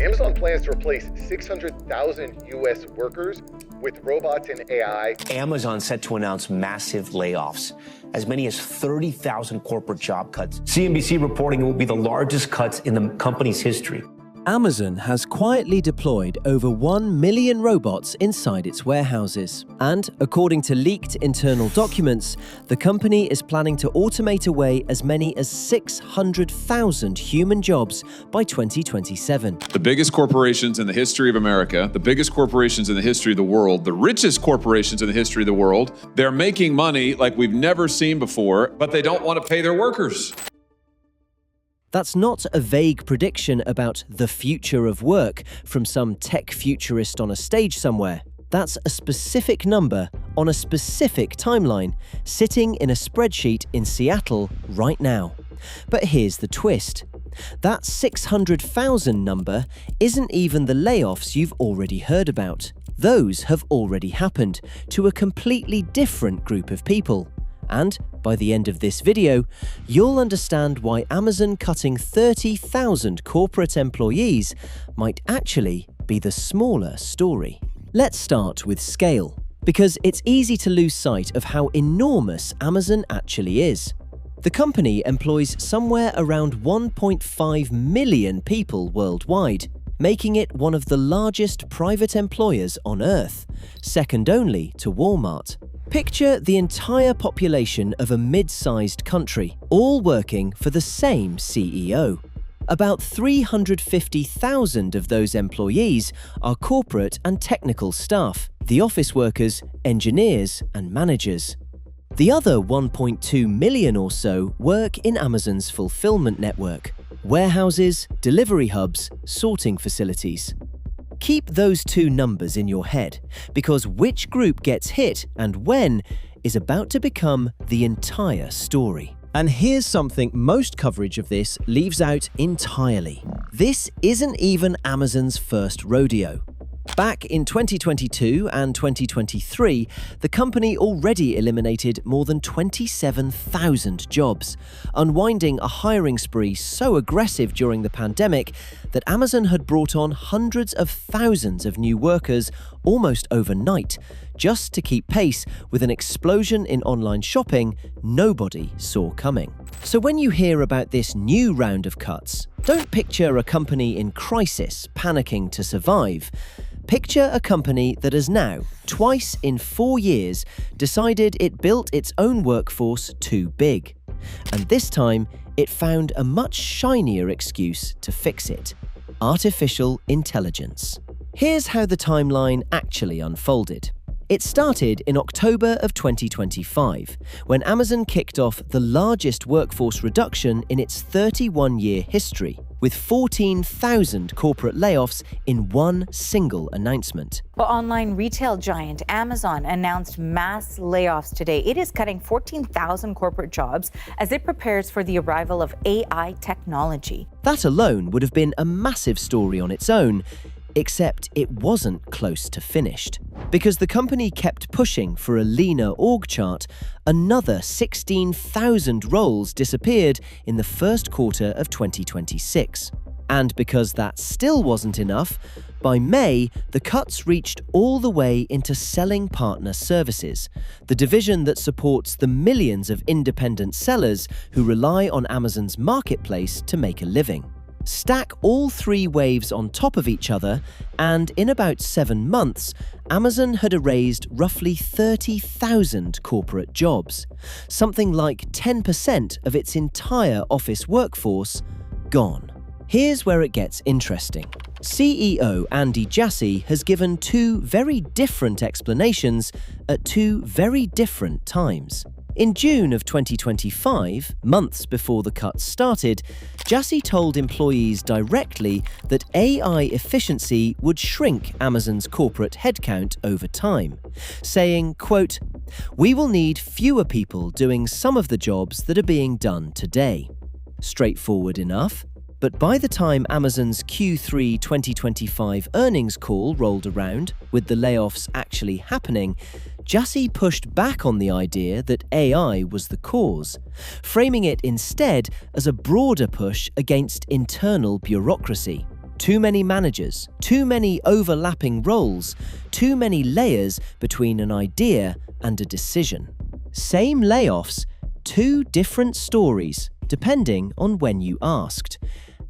Amazon plans to replace 600,000 U.S. workers with robots and AI. Amazon set to announce massive layoffs, as many as 30,000 corporate job cuts. CNBC reporting it will be the largest cuts in the company's history. Amazon has quietly deployed over 1 million robots inside its warehouses. And according to leaked internal documents, the company is planning to automate away as many as 600,000 human jobs by 2027. The biggest corporations in the history of America, the biggest corporations in the history of the world, the richest corporations in the history of the world, they're making money like we've never seen before, but they don't want to pay their workers. That's not a vague prediction about the future of work from some tech futurist on a stage somewhere. That's a specific number on a specific timeline, sitting in a spreadsheet in Seattle right now. But here's the twist. That 600,000 number isn't even the layoffs you've already heard about. Those have already happened to a completely different group of people. And by the end of this video, you'll understand why Amazon cutting 30,000 corporate employees might actually be the smaller story. Let's start with scale, because it's easy to lose sight of how enormous Amazon actually is. The company employs somewhere around 1.5 million people worldwide, making it one of the largest private employers on Earth, second only to Walmart. Picture the entire population of a mid-sized country, all working for the same CEO. About 350,000 of those employees are corporate and technical staff, the office workers, engineers, and managers. The other 1.2 million or so work in Amazon's fulfillment network, warehouses, delivery hubs, sorting facilities. Keep those two numbers in your head, because which group gets hit and when is about to become the entire story. And here's something most coverage of this leaves out entirely. This isn't even Amazon's first rodeo. Back in 2022 and 2023, the company already eliminated more than 27,000 jobs, unwinding a hiring spree so aggressive during the pandemic that Amazon had brought on hundreds of thousands of new workers almost overnight, just to keep pace with an explosion in online shopping nobody saw coming. So when you hear about this new round of cuts, don't picture a company in crisis panicking to survive. Picture a company that has now, twice in 4 years, decided it built its own workforce too big. And this time, it found a much shinier excuse to fix it: artificial intelligence. Here's how the timeline actually unfolded. It started in October of 2025, when Amazon kicked off the largest workforce reduction in its 31-year history, with 14,000 corporate layoffs in one single announcement. Well, online retail giant Amazon announced mass layoffs today. It is cutting 14,000 corporate jobs as it prepares for the arrival of AI technology. That alone would have been a massive story on its own, except it wasn't close to finished. Because the company kept pushing for a leaner org chart, another 16,000 roles disappeared in the first quarter of 2026. And because that still wasn't enough, by May, the cuts reached all the way into selling partner services, the division that supports the millions of independent sellers who rely on Amazon's marketplace to make a living. Stack all three waves on top of each other, and in about 7 months, Amazon had erased roughly 30,000 corporate jobs, something like 10% of its entire office workforce gone. Here's where it gets interesting. CEO Andy Jassy has given two very different explanations at two very different times. In June of 2025, months before the cuts started, Jassy told employees directly that AI efficiency would shrink Amazon's corporate headcount over time, saying, quote, "We will need fewer people doing some of the jobs that are being done today." Straightforward enough. But by the time Amazon's Q3 2025 earnings call rolled around, with the layoffs actually happening, Jassy pushed back on the idea that AI was the cause, framing it instead as a broader push against internal bureaucracy. too many managers, too many overlapping roles, too many layers between an idea and a decision. Same layoffs, two different stories, depending on when you asked,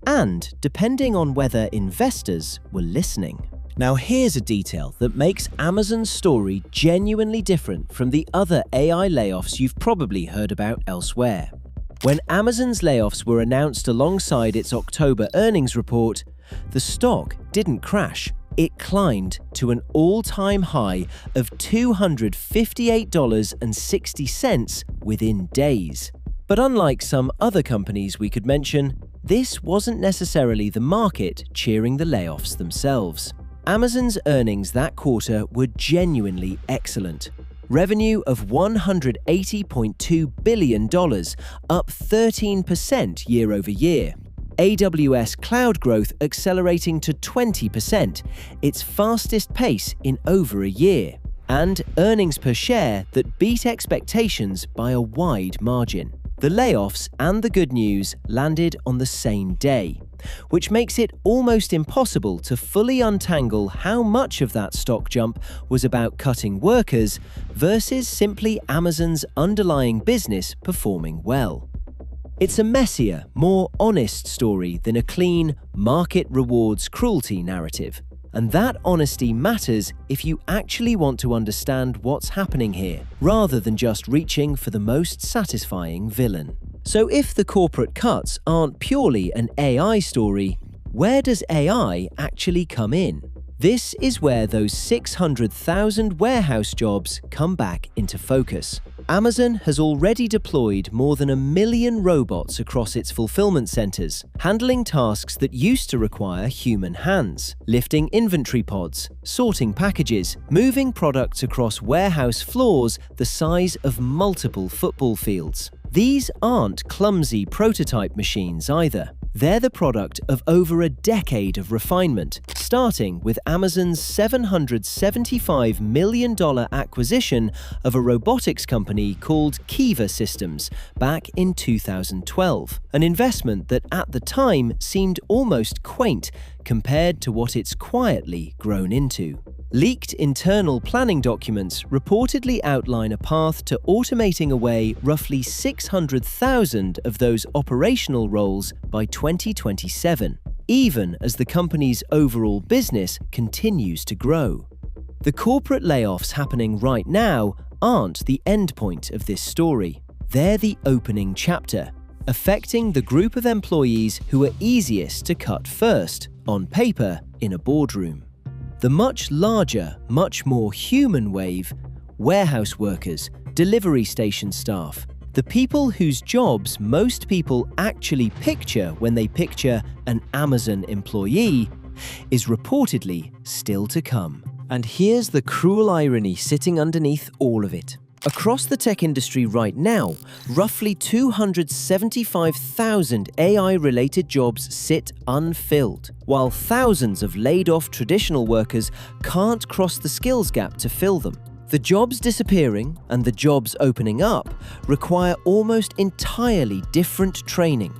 and depending on whether investors were listening. Now here's a detail that makes Amazon's story genuinely different from the other AI layoffs you've probably heard about elsewhere. When Amazon's layoffs were announced alongside its October earnings report, the stock didn't crash. It climbed to an all-time high of $258.60 within days. But unlike some other companies we could mention, this wasn't necessarily the market cheering the layoffs themselves. Amazon's earnings that quarter were genuinely excellent. Revenue of $180.2 billion, up 13% year over year. AWS cloud growth accelerating to 20%, its fastest pace in over a year. And earnings per share that beat expectations by a wide margin. The layoffs and the good news landed on the same day, which makes it almost impossible to fully untangle how much of that stock jump was about cutting workers versus simply Amazon's underlying business performing well. It's a messier, more honest story than a clean market rewards cruelty narrative. And that honesty matters if you actually want to understand what's happening here, rather than just reaching for the most satisfying villain. So if the corporate cuts aren't purely an AI story, where does AI actually come in? This is where those 600,000 warehouse jobs come back into focus. Amazon has already deployed more than 1 million robots across its fulfillment centers, handling tasks that used to require human hands, lifting inventory pods, sorting packages, moving products across warehouse floors the size of multiple football fields. These aren't clumsy prototype machines either. They're the product of over a decade of refinement, starting with Amazon's $775 million acquisition of a robotics company called Kiva Systems back in 2012, an investment that at the time seemed almost quaint compared to what it's quietly grown into. Leaked internal planning documents reportedly outline a path to automating away roughly 600,000 of those operational roles by 2027, even as the company's overall business continues to grow. The corporate layoffs happening right now aren't the endpoint of this story. They're the opening chapter, affecting the group of employees who are easiest to cut first, on paper, in a boardroom. The much larger, much more human wave, warehouse workers, delivery station staff, the people whose jobs most people actually picture when they picture an Amazon employee, is reportedly still to come. And here's the cruel irony sitting underneath all of it. Across the tech industry right now, roughly 275,000 AI-related jobs sit unfilled, while thousands of laid-off traditional workers can't cross the skills gap to fill them. The jobs disappearing and the jobs opening up require almost entirely different training,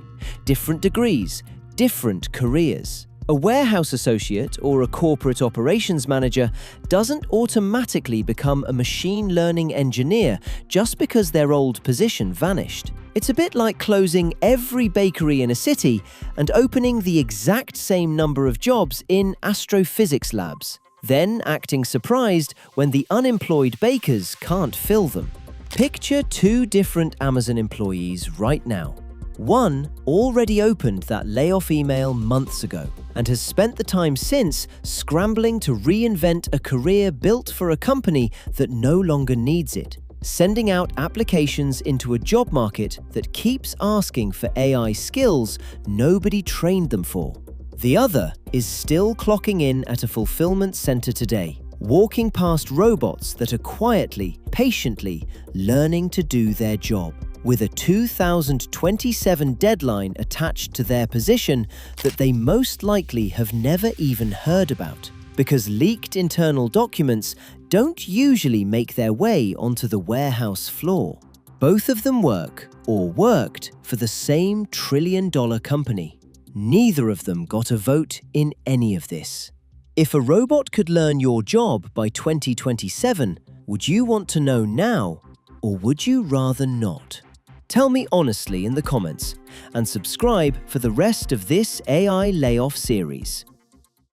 different degrees, different careers. A warehouse associate or a corporate operations manager doesn't automatically become a machine learning engineer just because their old position vanished. It's a bit like closing every bakery in a city and opening the exact same number of jobs in astrophysics labs, then acting surprised when the unemployed bakers can't fill them. Picture two different Amazon employees right now. One already opened that layoff email months ago and has spent the time since scrambling to reinvent a career built for a company that no longer needs it, sending out applications into a job market that keeps asking for AI skills nobody trained them for. The other is still clocking in at a fulfillment center today, walking past robots that are quietly, patiently learning to do their job, with a 2027 deadline attached to their position that they most likely have never even heard about, because leaked internal documents don't usually make their way onto the warehouse floor. Both of them work, or worked, for the same trillion-dollar company. Neither of them got a vote in any of this. If a robot could learn your job by 2027, would you want to know now, or would you rather not? Tell me honestly in the comments, and subscribe for the rest of this AI layoff series.